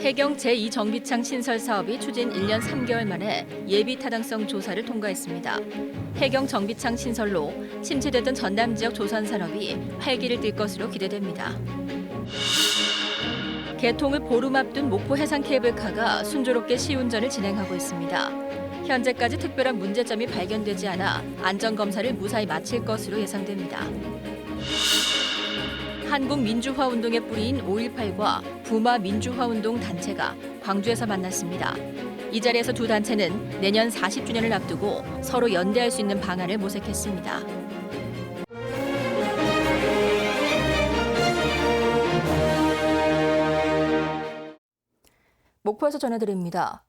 해경 제2정비창 신설 사업이 추진 1년 3개월 만에 예비 타당성 조사를 통과했습니다. 해경 정비창 신설로 침체됐던 전남 지역 조선 산업이 활기를 띨 것으로 기대됩니다. 개통을 보름 앞둔 목포 해상 케이블카가 순조롭게 시운전을 진행하고 있습니다. 현재까지 특별한 문제점이 발견되지 않아 안전검사를 무사히 마칠 것으로 예상됩니다. 한국민주화운동의 뿌리인 5.18과 부마민주화운동 단체가 광주에서 만났습니다. 이 자리에서 두 단체는 내년 40주년을 앞두고 서로 연대할 수 있는 방안을 모색했습니다. 목포에서 전해드립니다.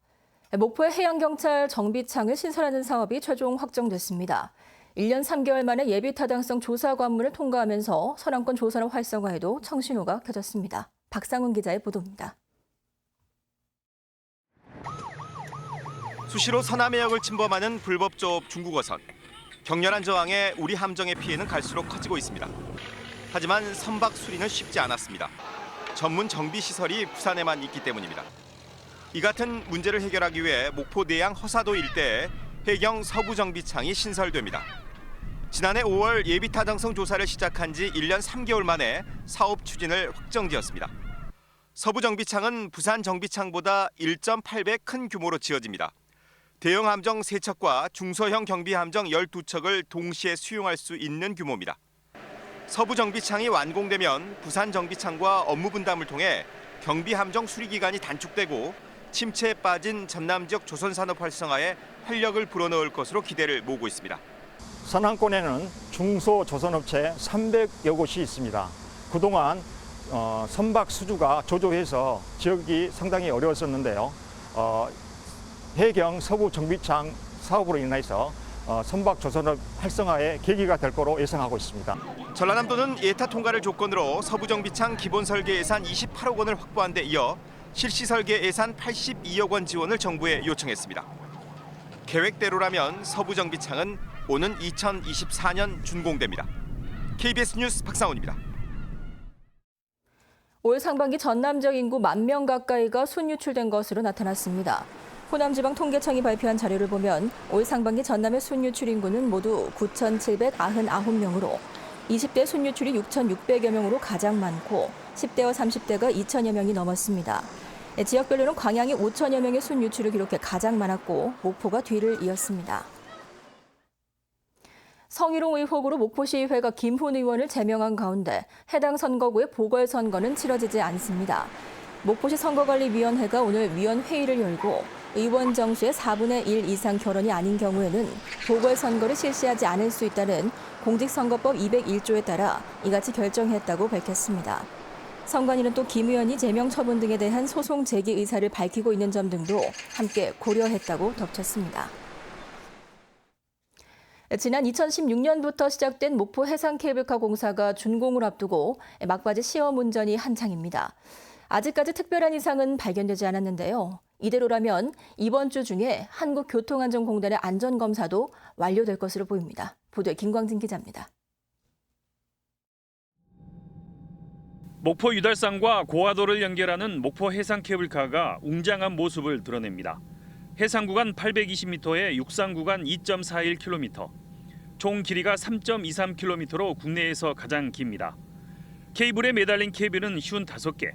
목포의 해양경찰 정비창을 신설하는 사업이 최종 확정됐습니다. 1년 3개월 만에 예비 타당성 조사 관문을 통과하면서 선안권 조사를 활성화에도 청신호가 켜졌습니다. 박상훈 기자의 보도입니다. 수시로 서남해역을 침범하는 불법 조업 중국어선. 격렬한 저항에 우리 함정의 피해는 갈수록 커지고 있습니다. 하지만 선박 수리는 쉽지 않았습니다. 전문 정비 시설이 부산에만 있기 때문입니다. 이 같은 문제를 해결하기 위해 목포 내양 허사도 일대에 해경 서부정비창이 신설됩니다. 지난해 5월 예비 타당성 조사를 시작한 지 1년 3개월 만에 사업 추진을 확정지었습니다. 서부정비창은 부산 정비창보다 1.8배 큰 규모로 지어집니다. 대형 함정 3척과 중소형 경비 함정 12척을 동시에 수용할 수 있는 규모입니다. 서부정비창이 완공되면 부산 정비창과 업무 분담을 통해 경비 함정 수리 기간이 단축되고 침체에 빠진 전남 지역 조선산업 활성화에 활력을 불어넣을 것으로 기대를 모으고 있습니다. 선안권에는 중소조선업체 300여 곳이 있습니다. 그동안 선박 수주가 조조해서 지역이 상당히 어려웠었는데요. 해경 서부 정비창 사업으로 인해서 선박 조선업 활성화의 계기가 될 거로 예상하고 있습니다. 전라남도는 예타 통과를 조건으로 서부 정비창 기본 설계 예산 28억 원을 확보한 데 이어 실시 설계 예산 82억 원 지원을 정부에 요청했습니다. 계획대로라면 서부 정비창은 오는 2024년 준공됩니다. KBS 뉴스 박상훈입니다. 올 상반기 전남 지역 인구 10,000명 가까이가 순유출된 것으로 나타났습니다. 호남지방통계청이 발표한 자료를 보면 올 상반기 전남의 순유출 인구는 모두 9,799명으로 20대 순유출이 6,600여 명으로 가장 많고 10대와 30대가 2,000여 명이 넘었습니다. 지역별로는 광양이 5,000여 명의 순유출을 기록해 가장 많았고 목포가 뒤를 이었습니다. 성희롱 의혹으로 목포시의회가 김훈 의원을 제명한 가운데 해당 선거구의 보궐선거는 치러지지 않습니다. 목포시 선거관리위원회가 오늘 위원회의를 열고 의원 정수의 4분의 1 이상 결혼이 아닌 경우에는 보궐선거를 실시하지 않을 수 있다는 공직선거법 201조에 따라 이같이 결정했다고 밝혔습니다. 선관위는 또 김 의원이 제명 처분 등에 대한 소송 제기 의사를 밝히고 있는 점 등도 함께 고려했다고 덧쳤습니다. 지난 2016년부터 시작된 목포 해상 케이블카 공사가 준공을 앞두고 막바지 시험 운전이 한창입니다. 아직까지 특별한 이상은 발견되지 않았는데요. 이대로라면 이번 주 중에 한국교통안전공단의 안전검사도 완료될 것으로 보입니다. 보도에 김광진 기자입니다. 목포 유달산과 고화도를 연결하는 목포 해상 케이블카가 웅장한 모습을 드러냅니다. 해상 구간 820m에 육상 구간 2.41km, 총 길이가 3.23km로 국내에서 가장 깁니다. 케이블에 매달린 케이블은 55개,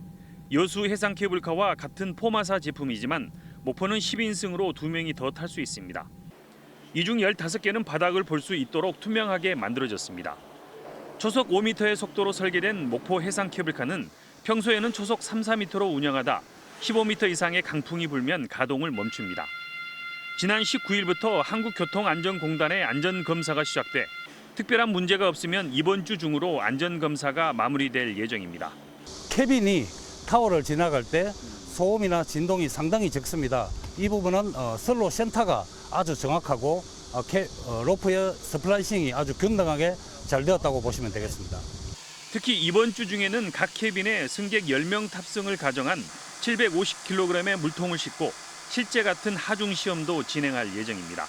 여수 해상 케이블카와 같은 포마사 제품이지만 목포는 10인승으로 2명이 더 탈 수 있습니다. 이 중 15개는 바닥을 볼 수 있도록 투명하게 만들어졌습니다. 초속 5m의 속도로 설계된 목포 해상 케이블카는 평소에는 초속 3, 4m로 운영하다 15m 이상의 강풍이 불면 가동을 멈춥니다. 지난 19일부터 한국교통안전공단의 안전검사가 시작돼 특별한 문제가 없으면 이번 주 중으로 안전검사가 마무리될 예정입니다. 캐빈이 타워를 지나갈 때 소음이나 진동이 상당히 적습니다. 이 부분은 선로 센터가 아주 정확하고 로프의 스플라이싱이 아주 균등하게 잘 되었다고 보시면 되겠습니다. 특히 이번 주 중에는 각 캐빈에 승객 10명 탑승을 가정한 750kg의 물통을 싣고 실제 같은 하중 시험도 진행할 예정입니다.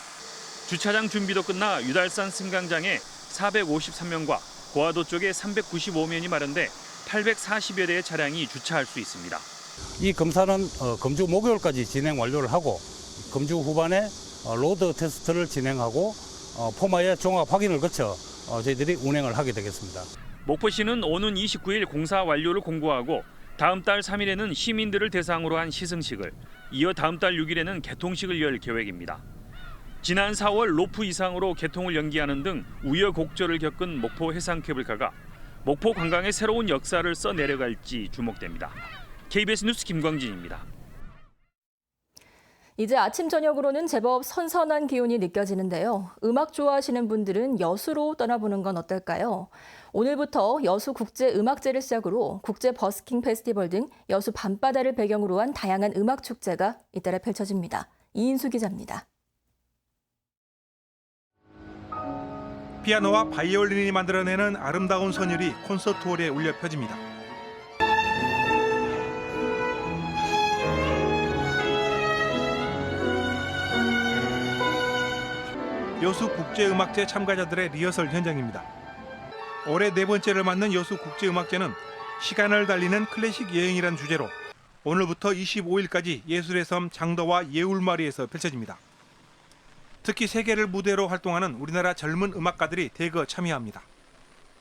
주차장 준비도 끝나 유달산 승강장에 453명과 고화도 쪽에 395면이 마련돼 840여 대의 차량이 주차할 수 있습니다. 이 검사는 검주 목요일까지 진행 완료를 하고 검주 후반에 로드 테스트를 진행하고 포마의 종합 확인을 거쳐 저희들이 운행을 하게 되겠습니다. 목포시는 오는 29일 공사 완료를 공고하고 다음 달 3일에는 시민들을 대상으로 한 시승식을, 이어 다음 달 6일에는 개통식을 열 계획입니다. 지난 4월 로프 이상으로 개통을 연기하는 등 우여곡절을 겪은 목포 해상케이블카가 목포 관광의 새로운 역사를 써내려갈지 주목됩니다. KBS 뉴스 김광진입니다. 이제 아침 저녁으로는 제법 선선한 기온이 느껴지는데요. 음악 좋아하시는 분들은 여수로 떠나보는 건 어떨까요? 오늘부터 여수 국제음악제를 시작으로 국제 버스킹 페스티벌 등 여수 밤바다를 배경으로 한 다양한 음악 축제가 잇따라 펼쳐집니다. 이인수 기자입니다. 피아노와 바이올린이 만들어내는 아름다운 선율이 콘서트홀에 울려 퍼집니다. 여수 국제음악제 참가자들의 리허설 현장입니다. 올해 4번째를 맞는 여수 국제음악제는 시간을 달리는 클래식 여행이라는 주제로 오늘부터 25일까지 예술의 섬 장도와 예울마리에서 펼쳐집니다. 특히 세계를 무대로 활동하는 우리나라 젊은 음악가들이 대거 참여합니다.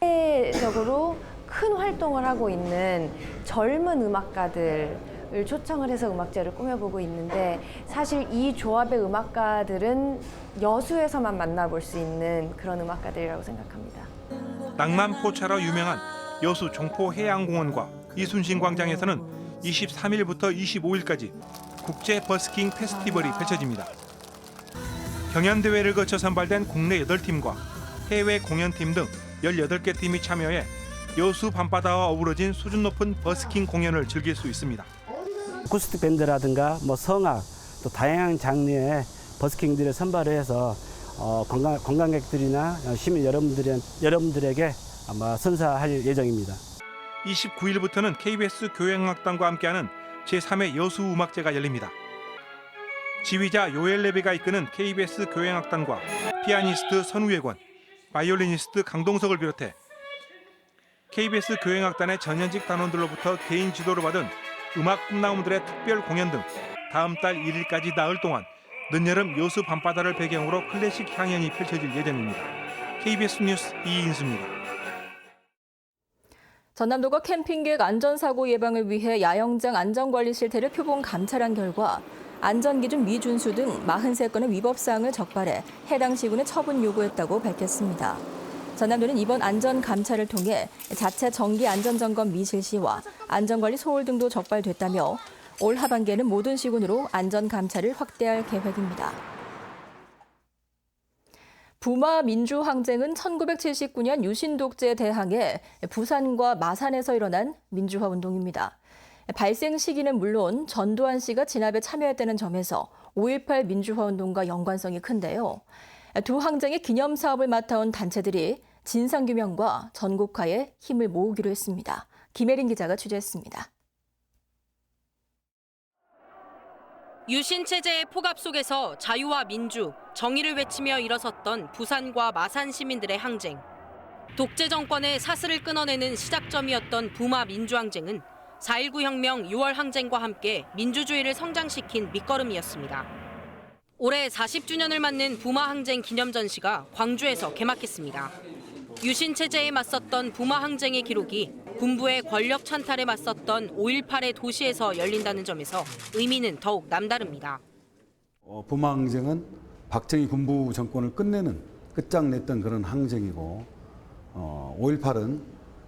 세계적으로 큰 활동을 하고 있는 젊은 음악가들을 초청을 해서 음악제를 꾸며보고 있는데, 사실 이 조합의 음악가들은 여수에서만 만나볼 수 있는 그런 음악가들이라고 생각합니다. 낭만 포차로 유명한 여수 종포해양공원과 이순신 광장에서는 23일부터 25일까지 국제 버스킹 페스티벌이 펼쳐집니다. 경연대회를 거쳐 선발된 국내 8팀과 해외 공연팀 등 18개 팀이 참여해 여수 밤바다와 어우러진 수준 높은 버스킹 공연을 즐길 수 있습니다. 어쿠스틱 밴드라든가 성악, 또 다양한 장르의 버스킹들을 선발해서 관광객들이나 시민 여러분들에게 아마 선사할 예정입니다. 29일부터는 KBS 교향악단과 함께하는 제3회 여수음악제가 열립니다. 지휘자 요엘 레베가 이끄는 KBS 교향악단과 피아니스트 선우예권, 바이올리니스트 강동석을 비롯해 KBS 교향악단의 전현직 단원들로부터 개인 지도를 받은 음악 꿈나무들의 특별 공연 등 다음 달 1일까지 나흘 동안 늦여름 여수 밤바다를 배경으로 클래식 향연이 펼쳐질 예정입니다. KBS 뉴스 이인수입니다. 전남도가 캠핑객 안전사고 예방을 위해 야영장 안전관리 실태를 표본 감찰한 결과 안전기준 미준수 등 43건의 위법사항을 적발해 해당 시군에 처분 요구했다고 밝혔습니다. 전남도는 이번 안전감찰을 통해 자체 정기 안전점검 미실시와 안전관리 소홀 등도 적발됐다며 올 하반기에는 모든 시군으로 안전감찰을 확대할 계획입니다. 부마 민주항쟁은 1979년 유신 독재에 대항해 부산과 마산에서 일어난 민주화 운동입니다. 발생 시기는 물론 전두환 씨가 진압에 참여했다는 점에서 5.18 민주화 운동과 연관성이 큰데요. 두 항쟁의 기념 사업을 맡아온 단체들이 진상규명과 전국화에 힘을 모으기로 했습니다. 김혜린 기자가 취재했습니다. 유신 체제의 폭압 속에서 자유와 민주, 정의를 외치며 일어섰던 부산과 마산 시민들의 항쟁. 독재 정권의 사슬을 끊어내는 시작점이었던 부마 민주항쟁은 4.19 혁명 6월 항쟁과 함께 민주주의를 성장시킨 밑거름이었습니다. 올해 40주년을 맞는 부마 항쟁 기념 전시가 광주에서 개막했습니다. 유신 체제에 맞섰던 부마 항쟁의 기록이 군부의 권력 찬탈에 맞섰던 5.18의 도시에서 열린다는 점에서 의미는 더욱 남다릅니다. 부마 항쟁은 박정희 군부 정권을 끝장냈던 그런 항쟁이고 5.18은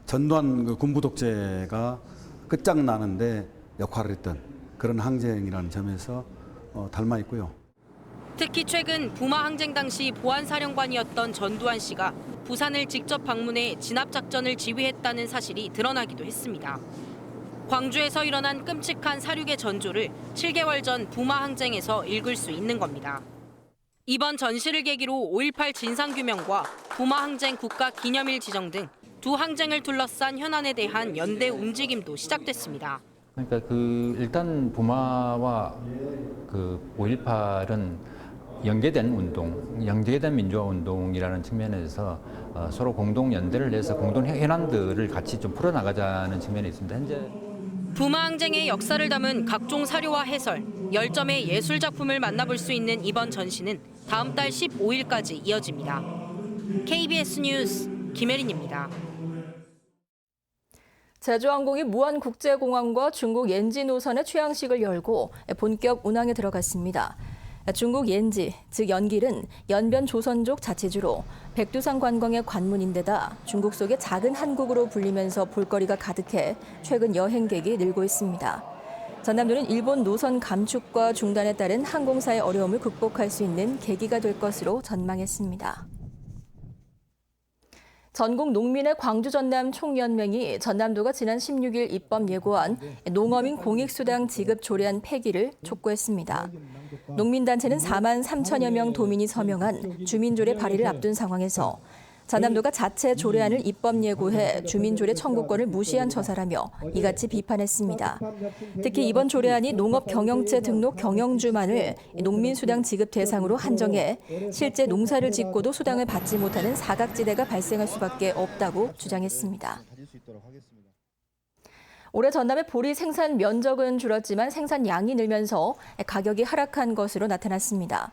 전두환 군부 독재가 끝장나는데 역할을 했던 그런 항쟁이라는 점에서 닮아 있고요. 특히 최근 부마 항쟁 당시 보안사령관이었던 전두환 씨가 부산을 직접 방문해 진압작전을 지휘했다는 사실이 드러나기도 했습니다. 광주에서 일어난 끔찍한 사륙의 전조를 7개월 전 부마 항쟁에서 읽을 수 있는 겁니다. 이번 전시를 계기로 5.18 진상규명과 부마 항쟁 국가기념일 지정 등 두 항쟁을 둘러싼 현안에 대한 연대 움직임도 시작됐습니다. 그러니까 일단 부마와 5.18은 연계된 운동, 연계된 민주화 운동이라는 측면에서 서로 공동 연대를 해서 공동 현안들을 같이 좀 풀어나가자는 측면이 있습니다. 현재 부마항쟁의 역사를 담은 각종 사료와 해설, 10점의 예술 작품을 만나볼 수 있는 이번 전시는 다음 달 15일까지 이어집니다. KBS 뉴스 김혜린입니다. 제주항공이 무안국제공항과 중국 옌지 노선의 취항식을 열고 본격 운항에 들어갔습니다. 중국 옌지, 즉 연길은 연변 조선족 자치주로 백두산 관광의 관문인데다 중국 속의 작은 한국으로 불리면서 볼거리가 가득해 최근 여행객이 늘고 있습니다. 전남도는 일본 노선 감축과 중단에 따른 항공사의 어려움을 극복할 수 있는 계기가 될 것으로 전망했습니다. 전국 농민의 광주 전남 총연맹이 전남도가 지난 16일 입법 예고한 농어민 공익수당 지급 조례안 폐기를 촉구했습니다. 농민단체는 4만 3천여 명 도민이 서명한 주민조례 발의를 앞둔 상황에서 전남도가 자체 조례안을 입법 예고해 주민조례 청구권을 무시한 처사라며 이같이 비판했습니다. 특히 이번 조례안이 농업 경영체 등록 경영주만을 농민수당 지급 대상으로 한정해 실제 농사를 짓고도 수당을 받지 못하는 사각지대가 발생할 수밖에 없다고 주장했습니다. 올해 전남의 보리 생산 면적은 줄었지만 생산량이 늘면서 가격이 하락한 것으로 나타났습니다.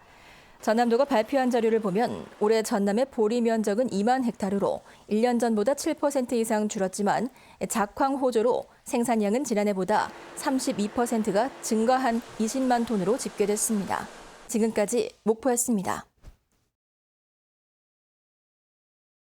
전남도가 발표한 자료를 보면 올해 전남의 보리 면적은 2만 헥타르로 1년 전보다 7% 이상 줄었지만 작황 호조로 생산량은 지난해보다 32%가 증가한 20만 톤으로 집계됐습니다. 지금까지 목포였습니다.